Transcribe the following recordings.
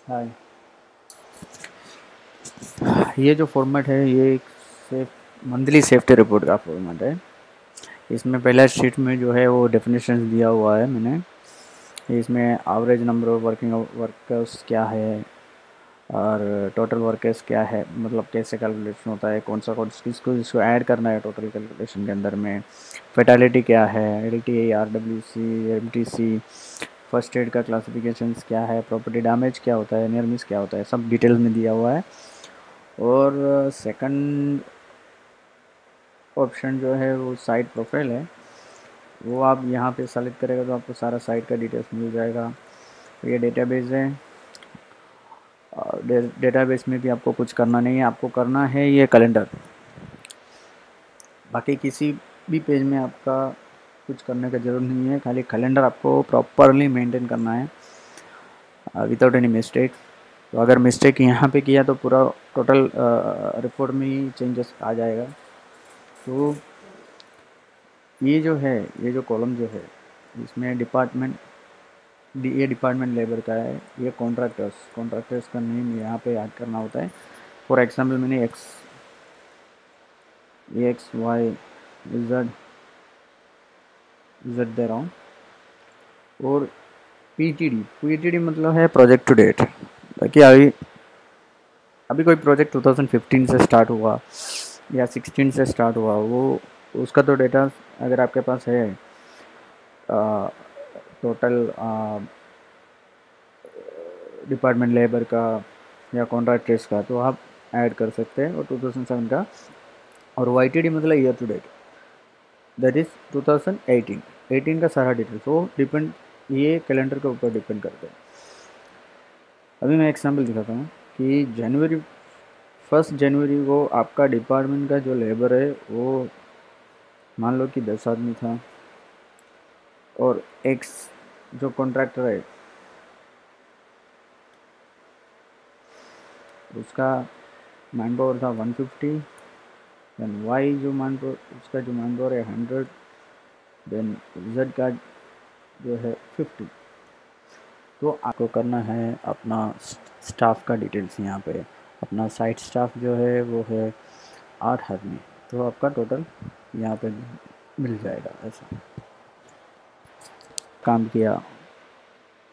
हाय। ये जो फॉर्मेट है ये एक मंथली सेफ्टी रिपोर्ट का फॉर्मेट है। इसमें पहला शीट में जो है वो डेफिनेशन दिया हुआ है मैंने। इसमें average number of working workers क्या है और टोटल वर्कर्स क्या है, मतलब कैसे कैलकुलेशन होता है, कौन सा किसको इसको ऐड करना है टोटल कैलकुलेशन के अंदर में, फेटालिटी क्या है, LTA, RWC, MTC, first aid का क्लासिफिकेशंस क्या है, प्रॉपर्टी डैमेज क्या होता है, नियर मिस क्या होता है, सब डिटेल्स में दिया हुआ है। और सेकंड ऑप्शन जो है वो साइट प्रोफाइल है, वो आप यहाँ पे सेलेक्ट करेगा तो आपको सारा साइट का डिटेल्स मिल जाएगा। तो ये डेटाबेस है, और डेटाबेस में भी आपको कुछ करना नहीं है, आपको करना है ये कैलेंडर। बाकी किसी भी पेज में आपका कुछ करने का ज़रूरत नहीं है, खाली कैलेंडर आपको प्रॉपरली मेंटेन करना है विदाउट एनी मिस्टेक। तो अगर मिस्टेक यहाँ पे किया तो पूरा टोटल रिपोर्ट में ही चेंजेस आ जाएगा। तो ये जो है, ये जो कॉलम जो है इसमें ये डिपार्टमेंट लेबर का है, ये कॉन्ट्रैक्टर्स का नेम यहाँ पे ऐड करना होता है। फॉर एग्जांपल मैंने एक्स वाई जेड दे रहा हूँ। और पीटीडी मतलब है प्रोजेक्ट टू डेट। बाकी अभी अभी कोई प्रोजेक्ट 2015 से स्टार्ट हुआ या 16 से स्टार्ट हुआ, वो उसका तो डेटा अगर आपके पास है टोटल डिपार्टमेंट लेबर का या कॉन्ट्रैक्टर्स का, तो आप ऐड कर सकते हैं। और 2007 का, और वाईटीडी मतलब year to date, that is 2018 का सारा डिटेल्स वो डिपेंड, ये कैलेंडर के ऊपर डिपेंड करता है। अभी मैं एग्जाम्पल दिखाता हूँ कि फर्स्ट जनवरी को आपका डिपार्टमेंट का जो लेबर है वो मान लो कि 10 आदमी था, और एक्स जो कॉन्ट्रैक्टर है उसका मैन पावर था 150, देन वाई जो मैन पावर, उसका जो मैन पावर है 100, देन जेड का जो है 50। तो आपको करना है अपना स्टाफ का डिटेल्स यहाँ पे। अपना साइट स्टाफ जो है वो है 8 आदमी, तो आपका टोटल यहाँ पे मिल जाएगा। ऐसा काम किया।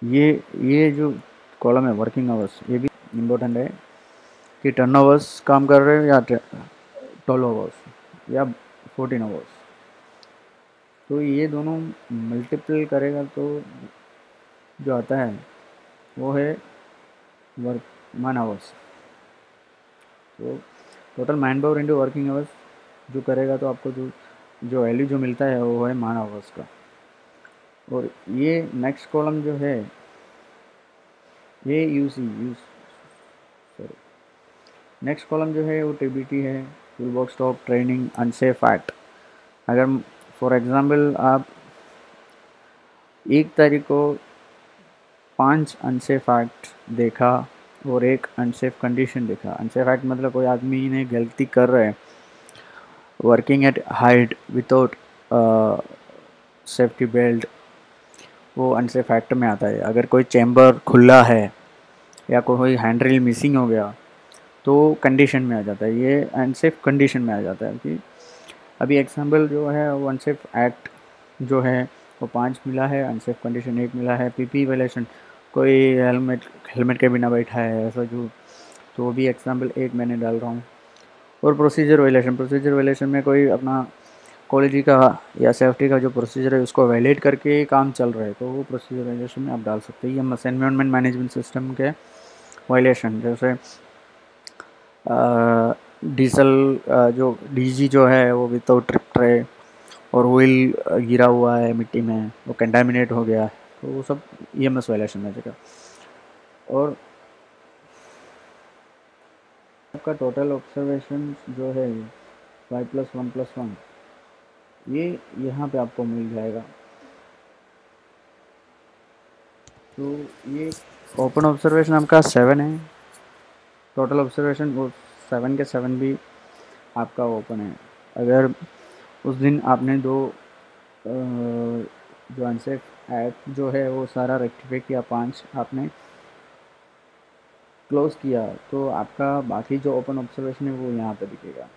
ये जो कॉलम है वर्किंग आवर्स, ये भी इम्पोर्टेंट है कि 10 आवर्स काम कर रहे हो या 12 आवर्स या 14 आवर्स। तो ये दोनों मल्टीपल करेगा तो जो आता है वो है वर्क मैन आवर्स। तो total man power into working hours जो करेगा तो आपको जो वैल्यू जो मिलता है वो है मैन आवर्स का। और ये नेक्स्ट कॉलम जो है ये यूज सॉरी, नेक्स्ट कॉलम जो है वो TBT है, tool box top training unsafe act. अगर फॉर एग्ज़ाम्पल आप 1 तारीख को 5 अनसेफ एक्ट देखा और एक अनसेफ कंडीशन देखा। अनसेफ एक्ट मतलब कोई आदमी ने गलती कर रहा है, working at height without safety belt, वो अनसेफ एक्ट में आता है। अगर कोई चैम्बर खुला है या कोई हैंडरिल मिसिंग हो गया तो कंडीशन में आ जाता है, ये अनसेफ कंडीशन में आ जाता है। कि अभी एग्जांपल जो है वो अनसेफ एक्ट जो है वो 5 मिला है, अनसेफ कंडीशन 1 मिला है। पीपी वायलेशन, कोई हेलमेट के बिना बैठा है ऐसा जो, तो वो भी एग्जांपल 1 मैंने डाल रहा हूँ। और प्रोसीजर वायलेशन में कोई अपना क्वालिटी का या सेफ्टी का जो प्रोसीजर है उसको वैलिडेट करके काम चल रहा है, तो वो प्रोसीजर वायलेशन में आप डाल सकते हैं। ये एनवायरनमेंट मैनेजमेंट सिस्टम के वायलेशन, जैसे डीजल जो डीजी जो है वो विदाउट ट्रिप ट्रे, और व्हील गिरा हुआ है मिट्टी में, वो कंटामिनेट हो गया है, तो वो सब EMS वायलेशन में जाएगा। और आपका टोटल ऑब्जर्वेशन जो है 5+1+1, ये यहाँ पे आपको मिल जाएगा। तो ये ओपन ऑब्जर्वेशन आपका 7 है, टोटल ऑब्जर्वेशन वो 7 के 7 भी आपका ओपन है। अगर उस दिन आपने जो अनसेफ ऐप जो है वो सारा रेक्टिफाई किया, 5 आपने क्लोज किया तो आपका बाकी जो ओपन ऑब्जर्वेशन है वो यहाँ पे दिखेगा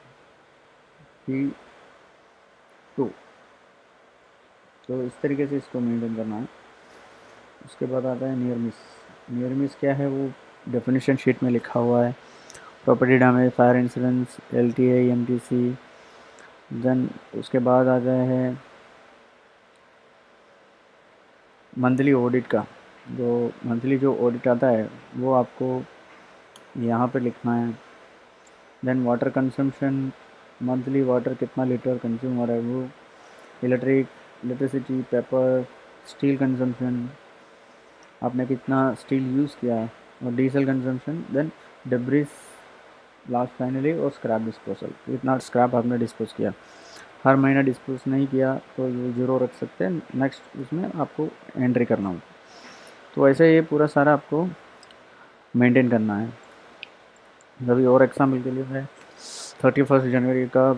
P2। तो इस तरीके से इसको मेंटेन करना है। उसके बाद आता है नियर मिस। नियर मिस क्या है वो डेफिनेशन शीट में लिखा हुआ है। Property damage, fire insurance, LTA, MTC। Then उसके बाद आ गया है मंथली ऑडिट का। जो मंथली जो ऑडिट आता है वो आपको यहाँ पे लिखना है। Then water consumption, monthly water कितना लीटर कंज्यूम हो रहा है वो, इलेक्ट्रिसिटी, पेपर, स्टील कंजम्पशन, आपने कितना स्टील यूज़ किया और diesel consumption. Then debris last finally और स्क्रैप डिस्पोजल, कितना स्क्रैप आपने डिस्पोज किया। हर महीना डिस्पोज नहीं किया तो ये ज़ीरो रख सकते हैं, नेक्स्ट उसमें आपको एंट्री करना होगा। तो ऐसे ये पूरा सारा आपको मेंटेन करना है। अभी और एग्जाम्पल के लिए है 31 जनवरी का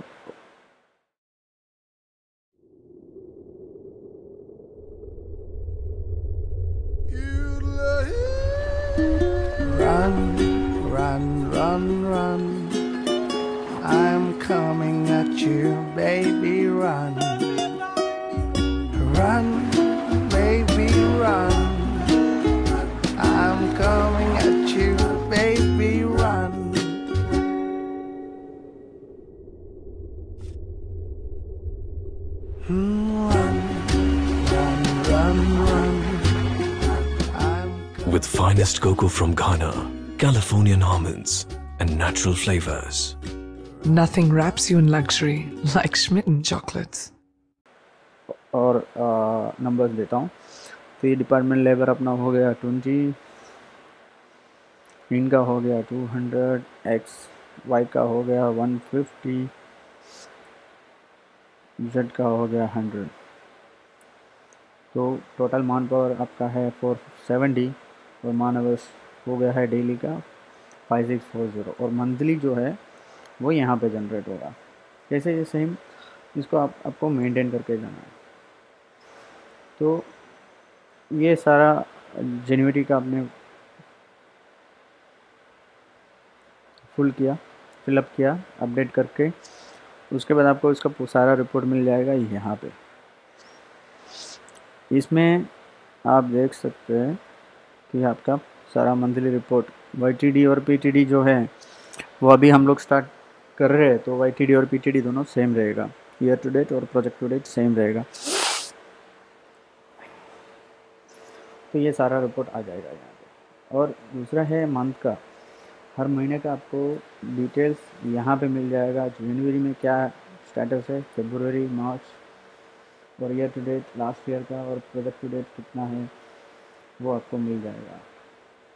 Run, run, run, run. I'm coming at you, baby, run. Run, baby, run. I'm coming at you, baby, run. Run, run, run, run. With finest cocoa from Ghana, Californian almonds, and natural flavors. Nothing wraps you in luxury like Schmitten chocolates. और numbers देता हूँ। तो ये department labour अपना हो गया 20, इनका हो गया 200, एक्स वाई का हो गया 150, जेड का हो गया 100। तो टोटल मान पावर आपका है 470 और मान आवर्स हो गया है डेली का 5640 और मंथली जो है वो यहाँ पे जनरेट होगा। कैसे ये सेम इसको आपको मेंटेन करके जाना है। तो ये सारा जनवरी का आपने फिलअप किया अपडेट करके। उसके बाद आपको इसका सारा रिपोर्ट मिल जाएगा यहाँ पे। इसमें आप देख सकते हैं कि आपका सारा मंथली रिपोर्ट YTD और PTD जो है वो अभी हम लोग स्टार्ट कर रहे हैं। तो YTD और PTD दोनों सेम रहेगा, ईयर टू डेट और प्रोजेक्ट टू डेट सेम रहेगा। तो ये सारा रिपोर्ट आ जाएगा यहाँ पे। और दूसरा है मंथ का, हर महीने का आपको डिटेल्स यहाँ पे मिल जाएगा। जनवरी में क्या स्टेटस है, फरवरी, मार्च और year to date last year का और प्रोजेक्ट टू डेट कितना है वो आपको मिल जाएगा।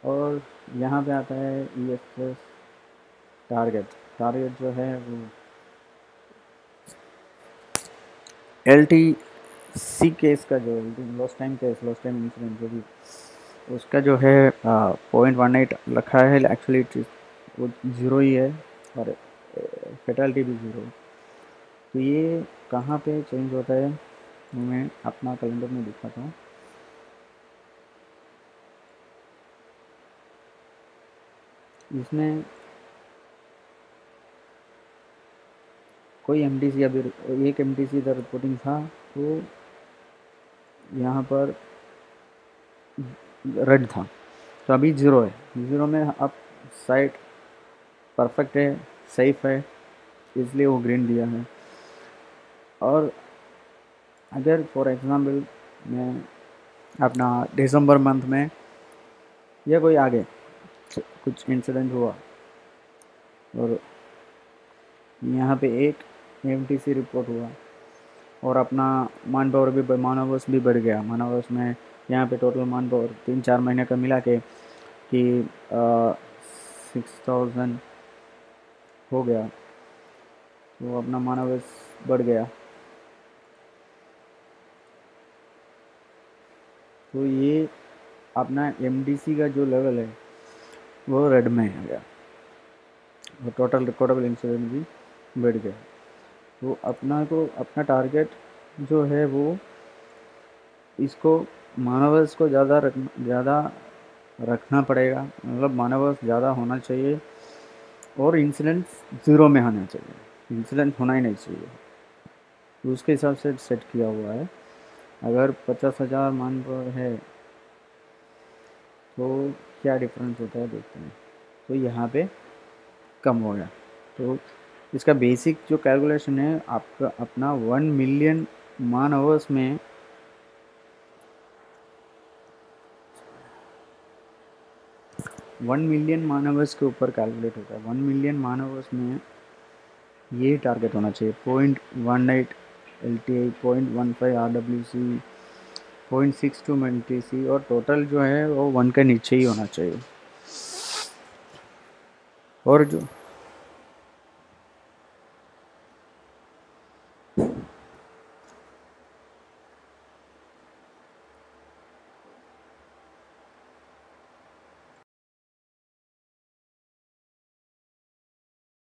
और यहाँ पे आता है ESS टारगेट जो है वो LTC केस का, जो लॉस्ट टाइम इंसिडेंट जो भी उसका जो है 0.18 रखा है। एक्चुअली वो 0 ही है और फेटलिटी भी 0। तो ये कहाँ पे चेंज होता है मैं अपना कैलेंडर में दिखाता हूँ। इसमें कोई MTC अभी एक MTC इधर रिपोर्टिंग था तो यहाँ पर रेड था, तो अभी 0 है। 0 में अब साइट परफेक्ट है, सेफ है, इसलिए वो ग्रीन दिया है। और अगर फॉर एग्ज़ाम्पल मैं अपना दिसंबर मंथ में या कोई आगे कुछ इंसिडेंट हुआ और यहाँ पे एक MTC रिपोर्ट हुआ और अपना मान पावर भी मानवर्स भी बढ़ गया। मानवर्स में यहाँ पे टोटल मान पावर 3-4 महीने का मिला के कि 6000 हो गया, तो अपना मानवर्स बढ़ गया। तो ये अपना MTC का जो लेवल है वो रेड में आ गया और टोटल रिकॉर्डेबल इंसिडेंट भी बढ़ गया। तो अपना टारगेट जो है वो इसको मानवर्स को ज़्यादा रखना पड़ेगा, मतलब मानवर्स ज़्यादा होना चाहिए और इंसिडेंट्स ज़ीरो में होना चाहिए, इंसिडेंट होना ही नहीं चाहिए। तो उसके हिसाब से सेट किया हुआ है। अगर 50,000 मानवर है तो क्या डिफरेंस होता है देखते हैं। तो यहाँ पे कम हो गया। तो इसका बेसिक जो कैलकुलेशन है आपका अपना 1 मिलियन मान आवर्स में 1 मिलियन मान आवर्स के ऊपर कैलकुलेट होता है। 1 मिलियन मान आवर्स में ये टारगेट होना चाहिए 0.18 LTI, 0.15 RWC, 0.62 MNTC और टोटल जो है वो 1 के नीचे ही होना चाहिए। और जो